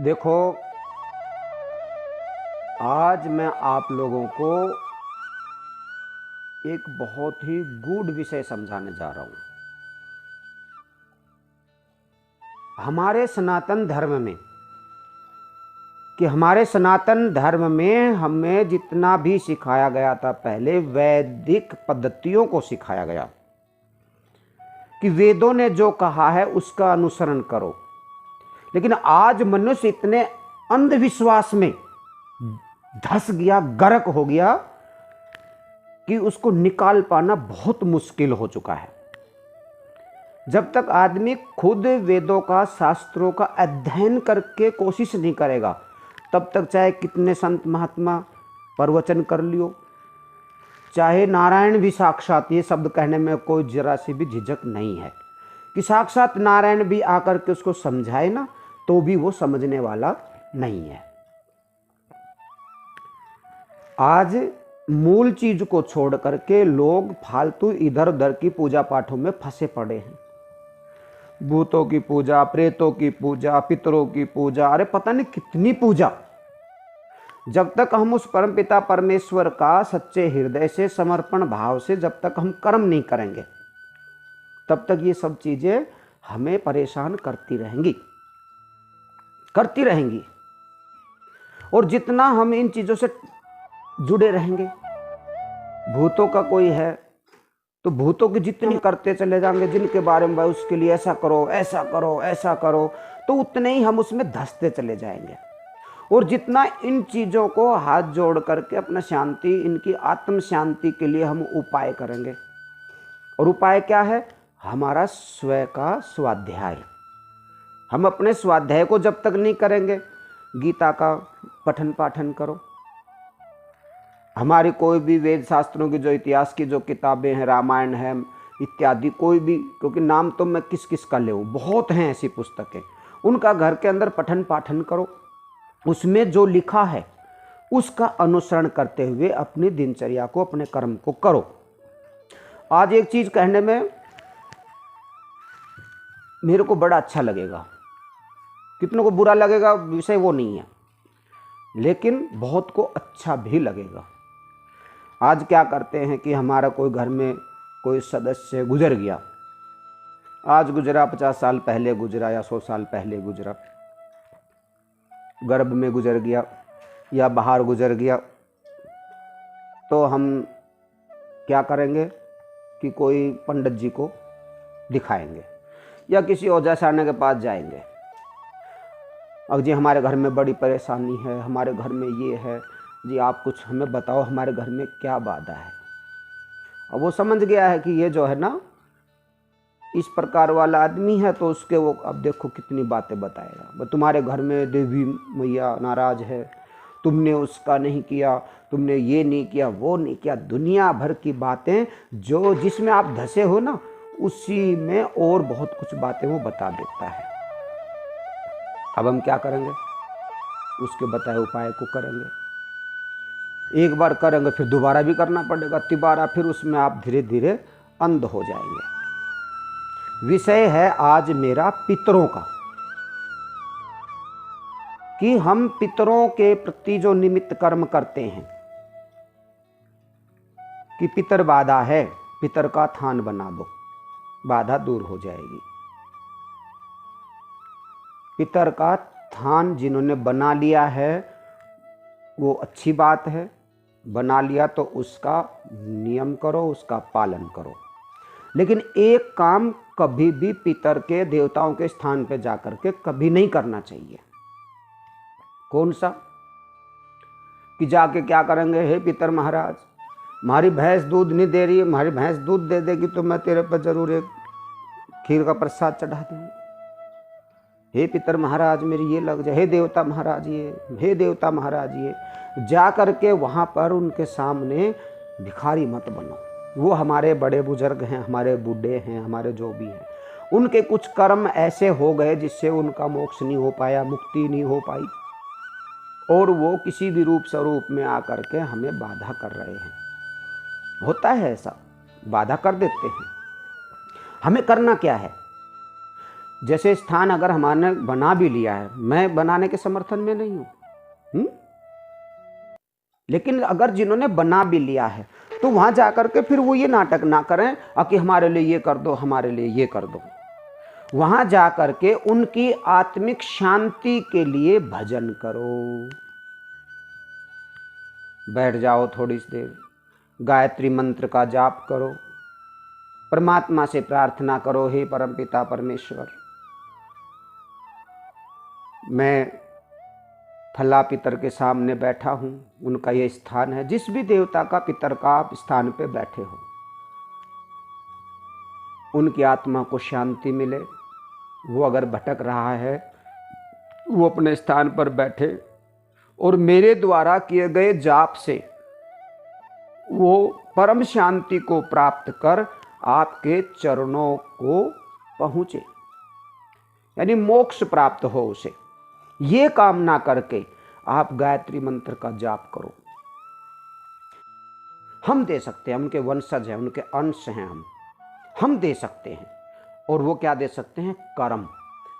देखो, आज मैं आप लोगों को एक बहुत ही गूढ़ विषय समझाने जा रहा हूं। हमारे सनातन धर्म में हमारे सनातन धर्म में हमें जितना भी सिखाया गया था, पहले वैदिक पद्धतियों को सिखाया गया कि वेदों ने जो कहा है उसका अनुसरण करो। लेकिन आज मनुष्य इतने अंधविश्वास में धंस गया, गर्क हो गया कि उसको निकाल पाना बहुत मुश्किल हो चुका है। जब तक आदमी खुद वेदों का, शास्त्रों का अध्ययन करके कोशिश नहीं करेगा, तब तक चाहे कितने संत महात्मा प्रवचन कर लियो, चाहे नारायण भी साक्षात, ये शब्द कहने में कोई जरा सी भी झिझक नहीं है कि साक्षात नारायण भी आकर के उसको समझाए ना, तो भी वो समझने वाला नहीं है। आज मूल चीज को छोड़ करके लोग फालतू इधर उधर की पूजा पाठों में फंसे पड़े हैं। भूतों की पूजा, प्रेतों की पूजा, पितरों की पूजा, अरे पता नहीं कितनी पूजा। जब तक हम उस परमपिता परमेश्वर का सच्चे हृदय से, समर्पण भाव से जब तक हम कर्म नहीं करेंगे, तब तक ये सब चीजें हमें परेशान करती रहेंगी। और जितना हम इन चीजों से जुड़े रहेंगे, भूतों का कोई है तो भूतों की जितनी करते चले जाएंगे, जिनके बारे में भाई उसके लिए ऐसा करो, ऐसा करो, ऐसा करो, तो उतने ही हम उसमें धंसते चले जाएंगे। और जितना इन चीजों को हाथ जोड़ करके अपना शांति, इनकी आत्म शांति के लिए हम उपाय करेंगे, और उपाय क्या है? हमारा स्वयं का स्वाध्याय। हम अपने स्वाध्याय को जब तक नहीं करेंगे, गीता का पठन पाठन करो, हमारी कोई भी वेद शास्त्रों की जो इतिहास की जो किताबें हैं, रामायण है इत्यादि, कोई भी, क्योंकि नाम तो मैं किस किस का लेऊं, बहुत हैं ऐसी पुस्तकें, उनका घर के अंदर पठन पाठन करो। उसमें जो लिखा है उसका अनुसरण करते हुए अपनी दिनचर्या को, अपने कर्म को करो। आज एक चीज कहने में मेरे को बड़ा अच्छा लगेगा, कितनों को बुरा लगेगा विषय वो नहीं है, लेकिन बहुत को अच्छा भी लगेगा। आज क्या करते हैं कि हमारा कोई घर में कोई सदस्य गुजर गया, आज गुजरा, 50 साल पहले गुजरा या 100 साल पहले गुजरा, गर्भ में गुजर गया या बाहर गुजर गया, तो हम क्या करेंगे कि कोई पंडित जी को दिखाएंगे या किसी औजासाने के पास जाएंगे। अब जी हमारे घर में बड़ी परेशानी है, हमारे घर में ये है जी, आप कुछ हमें बताओ, हमारे घर में क्या बाधा है। अब वो समझ गया है कि ये जो है ना इस प्रकार वाला आदमी है, तो उसके वो अब देखो कितनी बातें बताएगा। तुम्हारे घर में देवी मैया नाराज है, तुमने उसका नहीं किया, तुमने ये नहीं किया, वो नहीं किया, दुनिया भर की बातें जो जिसमें आप धसे हो ना, उसी में और बहुत कुछ बातें वो बता देता है। अब हम क्या करेंगे? उसके बताए उपाय को करेंगे। एक बार करेंगे फिर दोबारा भी करना पड़ेगा, तिबारा, फिर उसमें आप धीरे धीरे अंध हो जाएंगे। विषय है आज मेरा पितरों का, कि हम पितरों के प्रति जो निमित्त कर्म करते हैं, कि पितर बाधा है, पितर का थान बना दो, बाधा दूर हो जाएगी। पितर का थान जिन्होंने बना लिया है वो अच्छी बात है, बना लिया तो उसका नियम करो, उसका पालन करो। लेकिन एक काम कभी भी पितर के, देवताओं के स्थान पे जाकर के कभी नहीं करना चाहिए। कौन सा? कि जाके क्या करेंगे, हे पितर महाराज, हमारी भैंस दूध नहीं दे रही है, हमारी भैंस दूध दे देगी तो मैं तेरे पर जरूर एक खीर का प्रसाद चढ़ा दूंगा। हे पितर महाराज मेरी ये लग जाए, हे देवता महाराज ये, हे देवता महाराज ये। जा करके वहाँ पर उनके सामने भिखारी मत बनो। वो हमारे बड़े बुजुर्ग हैं, हमारे बूढ़े हैं, हमारे जो भी हैं, उनके कुछ कर्म ऐसे हो गए जिससे उनका मोक्ष नहीं हो पाया, मुक्ति नहीं हो पाई, और वो किसी भी रूप स्वरूप में आकर के हमें बाधा कर रहे हैं। होता है ऐसा, बाधा कर देते हैं। हमें करना क्या है? जैसे स्थान अगर हमारे बना भी लिया है, मैं बनाने के समर्थन में नहीं हूं, लेकिन अगर जिन्होंने बना भी लिया है तो वहां जाकर के फिर वो ये नाटक ना करें कि हमारे लिए ये कर दो, हमारे लिए ये कर दो। वहां जाकर के उनकी आत्मिक शांति के लिए भजन करो। बैठ जाओ थोड़ी देर, गायत्री मंत्र का जाप करो, परमात्मा से प्रार्थना करो, हे परमपिता परमेश्वर, मैं फला पितर के सामने बैठा हूं, उनका ये स्थान है, जिस भी देवता का पितर का आप स्थान पे बैठे हो, उनकी आत्मा को शांति मिले। वो अगर भटक रहा है वो अपने स्थान पर बैठे और मेरे द्वारा किए गए जाप से वो परम शांति को प्राप्त कर आपके चरणों को पहुंचे, यानी मोक्ष प्राप्त हो उसे। ये कामना करके आप गायत्री मंत्र का जाप करो। हम दे सकते हैं, उनके वंशज हैं, उनके अंश हैं, हम दे सकते हैं। और वो क्या दे सकते हैं? कर्म।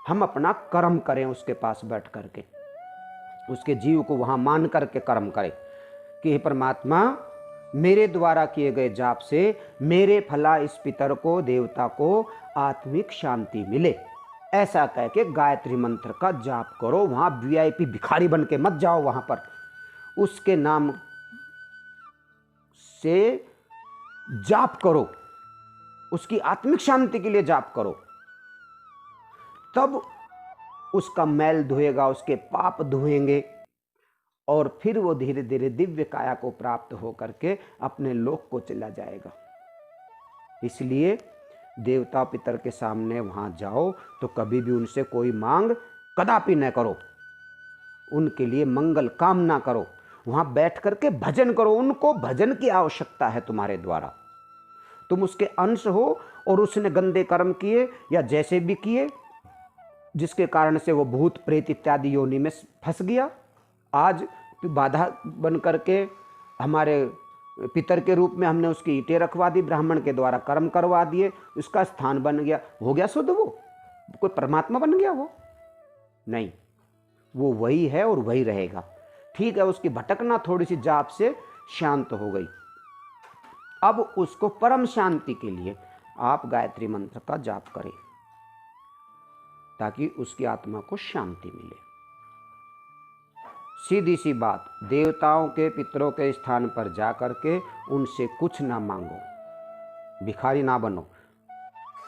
हम अपना कर्म करें उसके पास बैठ करके, उसके जीव को वहां मान करके कर्म करें कि हे परमात्मा, मेरे द्वारा किए गए जाप से मेरे फला इस पितर को, देवता को आत्मिक शांति मिले। ऐसा कह के गायत्री मंत्र का जाप करो। वहां वीआईपी भिखारी बन के मत जाओ, वहां पर उसके नाम से जाप करो, उसकी आत्मिक शांति के लिए जाप करो, तब उसका मैल धोएगा, उसके पाप धोएंगे और फिर वो धीरे धीरे दिव्य काया को प्राप्त होकर के अपने लोक को चला जाएगा। इसलिए देवता पितर के सामने वहां जाओ तो कभी भी उनसे कोई मांग कदापि न करो, उनके लिए मंगल कामना करो। वहां बैठ करके भजन करो, उनको भजन की आवश्यकता है तुम्हारे द्वारा। तुम उसके अंश हो और उसने गंदे कर्म किए या जैसे भी किए, जिसके कारण से वो भूत प्रेत इत्यादि योनि में फंस गया, आज बाधा बन करके हमारे पितर के रूप में हमने उसकी ईंटें रखवा दी, ब्राह्मण के द्वारा कर्म करवा दिए, उसका स्थान बन गया, हो गया शुद्ध। वो कोई परमात्मा बन गया? वो नहीं, वो वही है और वही रहेगा। ठीक है, उसकी भटकना थोड़ी सी जाप से शांत हो गई। अब उसको परम शांति के लिए आप गायत्री मंत्र का जाप करें ताकि उसकी आत्मा को शांति मिले। सीधी सी बात, देवताओं के पितरों के स्थान पर जा करके उनसे कुछ ना मांगो, भिखारी ना बनो।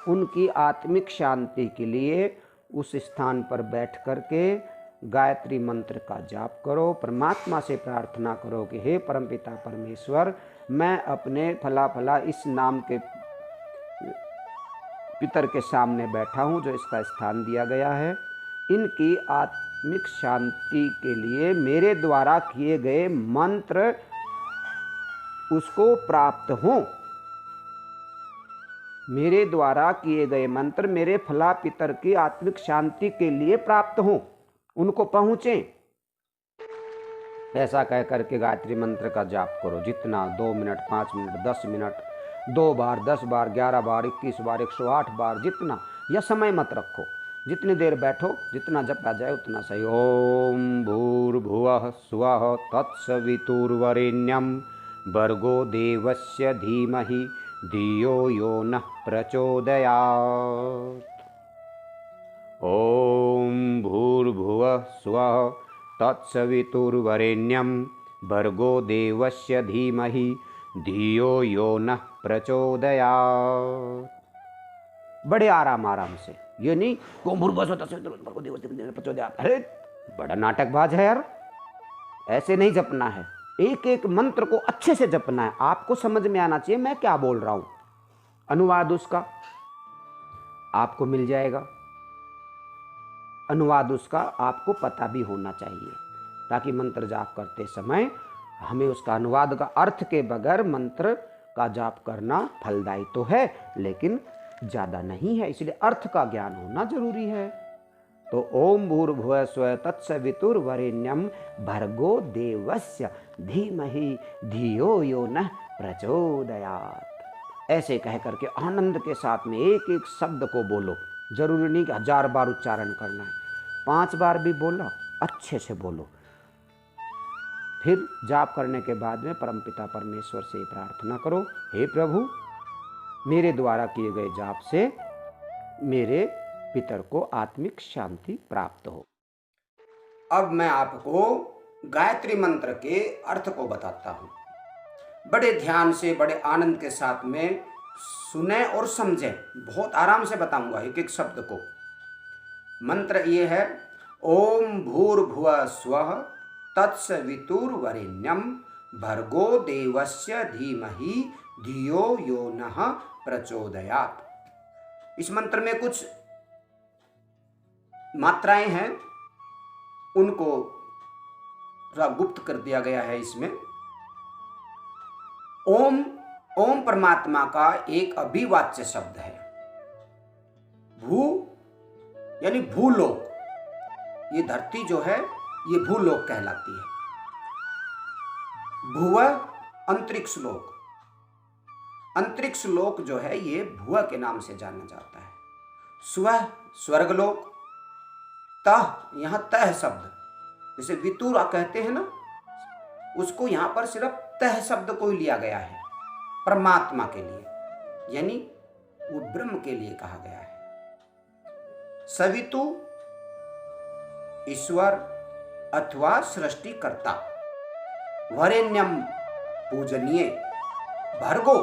उनकी आत्मिक शांति के लिए उस स्थान पर बैठ करके गायत्री मंत्र का जाप करो, परमात्मा से प्रार्थना करो कि हे परमपिता परमेश्वर, मैं अपने फला फला इस नाम के पितर के सामने बैठा हूँ जो इसका स्थान दिया गया है, इनकी आत्मिक शांति के लिए मेरे द्वारा किए गए मंत्र उसको प्राप्त हों। मेरे द्वारा किए गए मंत्र मेरे फला पितर की आत्मिक शांति के लिए प्राप्त हों, उनको पहुंचे। ऐसा कह करके गायत्री मंत्र का जाप करो, जितना 2 मिनट, 5 मिनट, 10 मिनट, 2 बार, 10 बार, 11 बार, 21 बार, 108 बार, जितना, या समय मत रखो, जितनी देर बैठो, जितना जपा जाए उतना सही। ओम भूर्भुवः स्वः तत्सवितुर्वरेण्यं भर्गो देवस्य धीमहि धियो यो नः प्रचोदयात्। ओम भूर्भुवः स्वः तत्सवितुर्वरेण्यं भर्गो देवस्य धीमहि धियो यो नः प्रचोदयात्। बड़े आराम आराम से, ये नहीं ओम भूर्भुवः स्वः तत्सवितुर्वरेण्यं भर्गो देवस्य धीमहि प्रचोदयात्। अरे बड़ा नाटकबाज है यार, ऐसे नहीं जपना है। एक एक मंत्र को अच्छे से जपना है, आपको समझ में आना चाहिए मैं क्या बोल रहा हूं। अनुवाद उसका आपको मिल जाएगा, अनुवाद उसका आपको पता भी होना चाहिए, ताकि मंत्र जाप करते समय हमें उसका अनुवाद का अर्थ के बगैर मंत्र का जाप करना फलदायी तो है, लेकिन ज़्यादा नहीं है, इसलिए अर्थ का ज्ञान होना जरूरी है। तो ओम भूर्भुवः स्वः तत्सवितुर्वरेण्यं भर्गो देवस्य धीमहि धियो यो नः प्रचोदयात्। ऐसे कह करके आनंद के साथ में एक एक शब्द को बोलो, जरूरी नहीं कि 1000 बार उच्चारण करना है, 5 बार भी बोला, अच्छे से बोलो। फिर जाप करने के बाद में परमपिता परमेश्वर से प्रार्थना करो, हे प्रभु, मेरे द्वारा किए गए जाप से मेरे पितर को आत्मिक शांति प्राप्त हो। अब मैं आपको गायत्री मंत्र के अर्थ को बताता हूँ। बड़े ध्यान से, बड़े आनंद के साथ में सुने और समझें। बहुत आराम से बताऊंगा एक एक शब्द को। मंत्र ये है, ओम भूर्भुवः स्वः तत्सवितुर्वरेण्यं भर्गो देवस्य धीमहि धियो यो नः प्रचोदयात्। इस मंत्र में कुछ मात्राएं हैं, उनको गुप्त कर दिया गया है इसमें। ओम, ओम परमात्मा का एक अभिवाच्य शब्द है। भू यानी भूलोक, ये धरती जो है ये भूलोक कहलाती है। भुव अंतरिक्ष लोक, अंतरिक्ष लोक जो है ये भुव के नाम से जाना जाता है। स्व स्वर्गलोक, तह, यहां तह शब्द, जैसे वितुर कहते हैं ना, उसको यहां पर सिर्फ तह शब्द को ही लिया गया है परमात्मा के लिए, यानी वो ब्रह्म के लिए कहा गया है। सवितु ईश्वर अथवा सृष्टिकर्ता, वरेण्यम पूजनीय, भर्गो,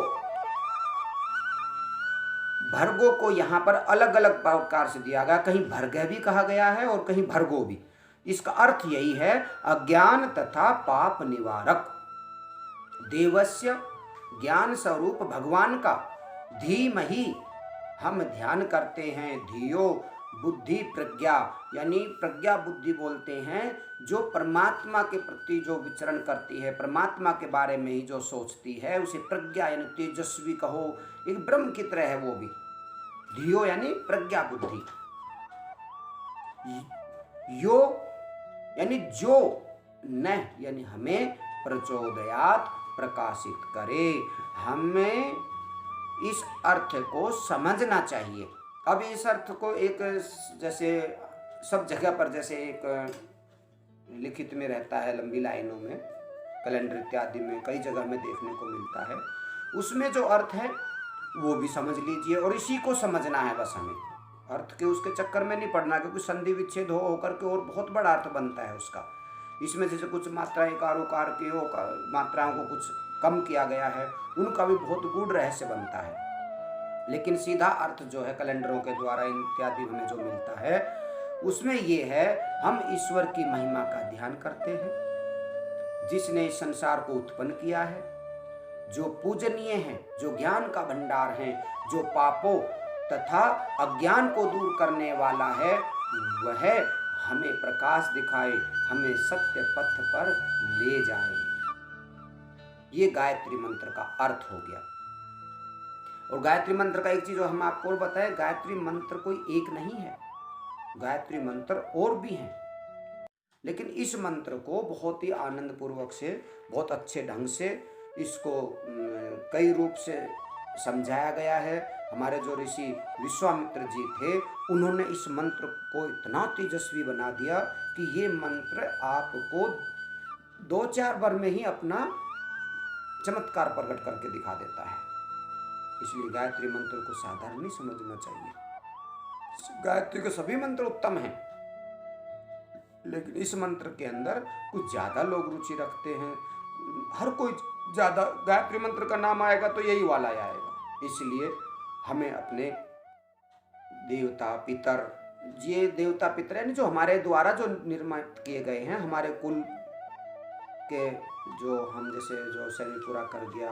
भर्गो को यहां पर अलग अलग प्रकार से दिया गया, कहीं भर्गः भी कहा गया है और कहीं भर्गो भी। इसका अर्थ यही है, अज्ञान तथा पाप निवारक, देवस्य ज्ञान स्वरूप भगवान का, धीमहि हम ध्यान करते हैं, धियो बुद्धि प्रज्ञा, यानी प्रज्ञा बुद्धि बोलते हैं, जो परमात्मा के प्रति जो विचरण करती है, परमात्मा के बारे में ही जो सोचती है, उसे प्रज्ञा यानी तेजस्वी कहो, एक ब्रह्म की तरह है वो भी। धियो यानी प्रज्ञा बुद्धि, यो यानी जो, न यानी हमें, प्रचोदयात प्रकाशित करे, हमें इस अर्थ को समझना चाहिए। अब इस अर्थ को एक, जैसे सब जगह पर जैसे एक लिखित में रहता है, लंबी लाइनों में, कैलेंडर इत्यादि में कई जगह में देखने को मिलता है, उसमें जो अर्थ है वो भी समझ लीजिए और इसी को समझना है बस हमें। अर्थ के उसके चक्कर में नहीं पड़ना, क्योंकि संधि विच्छेद हो होकर के और बहुत बड़ा अर्थ बनता है उसका। इसमें जैसे कुछ मात्राएं कारोकार की हो, मात्राओं को कुछ कम किया गया है, उनका भी बहुत गूढ़ रहस्य बनता है। लेकिन सीधा अर्थ जो है कैलेंडरों के द्वारा इत्यादि हमें जो मिलता है, उसमें ये है, हम ईश्वर की महिमा का ध्यान करते हैं, जिसने इस संसार को उत्पन्न किया है, जो पूजनीय है, जो ज्ञान का भंडार है, जो पापों तथा अज्ञान को दूर करने वाला है, वह हमें प्रकाश दिखाए, हमें सत्य पथ पर ले जाए। ये गायत्री मंत्र का अर्थ हो गया। और गायत्री मंत्र का एक चीज हम आपको और बताएं, गायत्री मंत्र कोई एक नहीं है, गायत्री मंत्र और भी हैं, लेकिन इस मंत्र को बहुत ही आनंद पूर्वक से, बहुत अच्छे ढंग से इसको कई रूप से समझाया गया है। हमारे जो ऋषि विश्वामित्र जी थे, उन्होंने इस मंत्र को इतना तेजस्वी बना दिया कि ये मंत्र आपको 2-4 बार में ही अपना चमत्कार प्रकट करके दिखा देता है। इसलिए गायत्री मंत्र को साधारण नहीं समझना चाहिए। गायत्री के सभी मंत्र उत्तम हैं, लेकिन इस मंत्र के अंदर कुछ ज्यादा लोग रुचि रखते हैं। हर कोई ज्यादा गायत्री मंत्र का नाम आएगा तो यही वाला आएगा। इसलिए हमें अपने देवता पितर, ये देवता पितर यानी जो हमारे द्वारा जो निर्मित किए गए हैं, हमारे कुल के जो हम जैसे जो शरीर पूरा कर गया,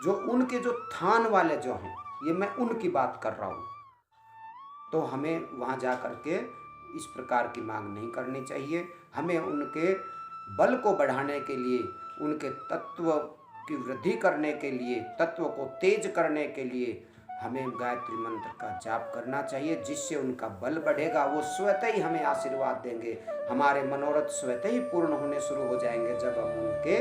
जो उनके जो थान वाले जो हैं, ये मैं उनकी बात कर रहा हूँ, तो हमें वहाँ जा कर के इस प्रकार की मांग नहीं करनी चाहिए। हमें उनके बल को बढ़ाने के लिए, उनके तत्व की वृद्धि करने के लिए, तत्व को तेज करने के लिए हमें गायत्री मंत्र का जाप करना चाहिए, जिससे उनका बल बढ़ेगा। वो स्वतः ही हमें आशीर्वाद देंगे, हमारे मनोरथ स्वतः ही पूर्ण होने शुरू हो जाएंगे जब हम उनके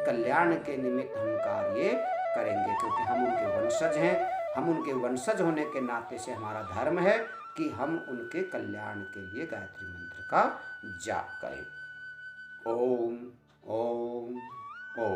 कल्याण के निमित्त हम कार्य करेंगे, क्योंकि हम उनके वंशज हैं। हम उनके वंशज होने के नाते से हमारा धर्म है कि हम उनके कल्याण के लिए गायत्री मंत्र का जाप करें। ओम ओम ओम।